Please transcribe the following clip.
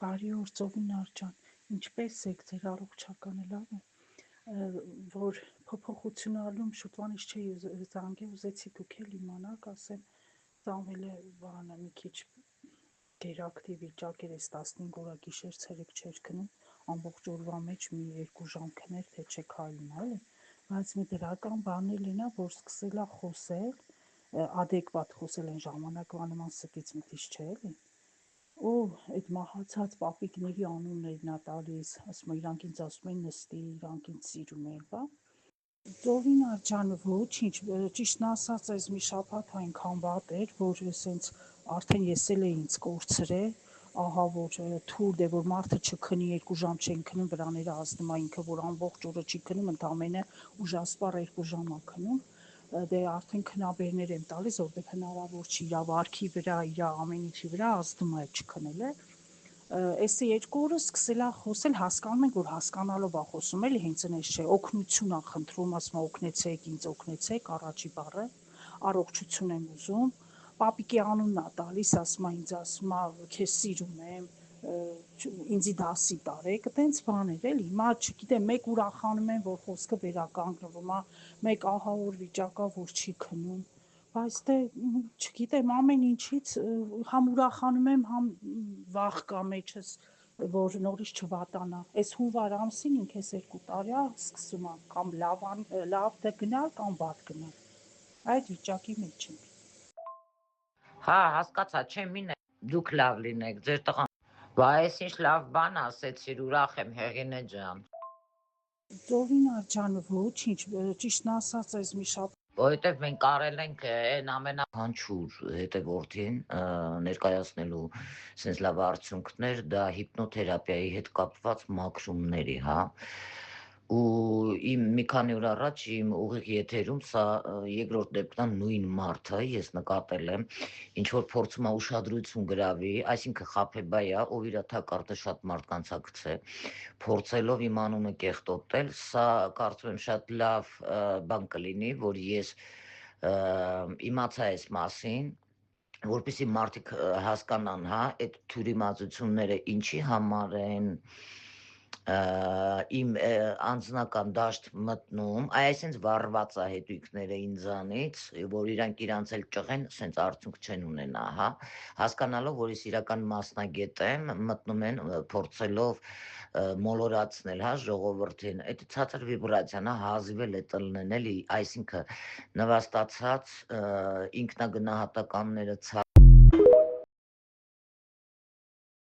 Բարի օր, Ծովինար ջան, ինչպե՞ս եք, ձեր առողջականը լավ է, որ փոփոխություն ալում շուտվանից չէի զանգել, ուզեցի դուք էլ իմանաք, ասեմ, ծանվել է բանը մի քիչ գերակտիվ վիճակ էր, այս 15 օրը գիշեր ցերեկ չէր քնում, ամբողջ օրվա մեջ մի 2 ժամ քներ, թե չէ քայլում, էլի, բայց մի դրական բան էլ լինա, որ սկսել է խոսել, adekvat խոսել այն ժամանակվա նման ստից մտից չէ, էլի, ու այդ մահացած պապիկների անուններն ա տալիս, ասում է իրանք ինձ ասում են նստի, իրանք ինձ սիրում են, բա։ Ծովինար ջան, ոչինչ, ճիշտն ասած, այս մի շաբաթ այնքան վատ էր, որ սենց արդեն ես էլ էի ինձ կորցրել, ահա որ թույլ է, որ մարդը չքնի, 2 ժամ չեն քնում, վրաները ազդում ա ինքը, որ ամբողջ օրը չի քնում, ընդամենը ուժասպառ 2 ժամ ա քնում, դե արդեն քնաբերներ եմ տալիս, որտեղ հնարավոր չի, իրա վարքի վրա, իրա ամեն ինչի վրա ազդում է չքնելը։ Էսի 2 օրը սկսել ա խոսել, հասկանում ենք, որ հասկանալով ա խոսում, էլի հենց այնպես չէ, օգնություն ա խնդրում, ասում ա օգնեցեք, ինձ օգնեցեք, առաջի բառը, առողջություն եմ ուզում, պապիկի անունն ա տալիս, ասում ա ինձ, ասում ա քեզ սիրում եմ, ինձի դասի տարեք, տենց բաներ էլի, հիմա չգիտեմ, մեկ ուրախանում են, որ խոսքը վերականգնվում ա, մեկ ահավոր վիճակ ա, որ չի քնում, բայց դե չգիտեմ, ամեն ինչից համ ուրախանում եմ, համ վախ կա մեջս, որ նորից չվատանա։ Այս հունվար ամսին ինքս 2 տարի ա սկսում ա կամ լավ գնալ կամ վատ գնալ։ Այդ վիճակի մեջ եմ։ Հա, հասկացա, չեմ ինե, դուք լավ լինեք, ձեր տղան։ Բա այս ինչ լավ բան ասեցիր, ուրախ եմ, Հեղինե ջան։ Ծովինար ջան, ոչինչ, ճիշտն ասած, այս մի շաբաթ Որովհետև մենք կարել ենք այն ամենահանչուր հետևորդին ներկայացնելու sense լավ արդյունքներ, դա հիպնոթերապիայի հետ կապված մաքրումների, հա։ Ու իմ մի քանի օր առաջ իմ ուղիղ եթերում սա երկրորդ դեպքն է նույն մարդը, ես նկատել եմ, ինչ որ փորձում է ուշադրություն գրավի, այսինքն խաբեբայ է, ով իր թակարդը շատ մարդկանց է գցել, փորձելով իմ անունը կեղտոտել, սա կարծում եմ շատ լավ բան կլինի, որ ես իմացա այս մասին, որպեսզի մարդիկ հասկանան, հա, այդ թյուրիմացությունները ինչի համար են իմ անձնական դաշտ մտնում, այսինքն վառված է հետույքները ինձանից, որ իրանք իրանց էլ ճղեն, սենց արդյունք չեն ունենա, հա, հասկանալով, որ ես իրական մասնագետ եմ, մտնում են փորձելով մոլորացնել, հա, ժողովրդին, այդ ցածր վիբրացիան, հա, հազիվել է տլնել էլի, այսինքն նվաստացած ինքնագնահատականները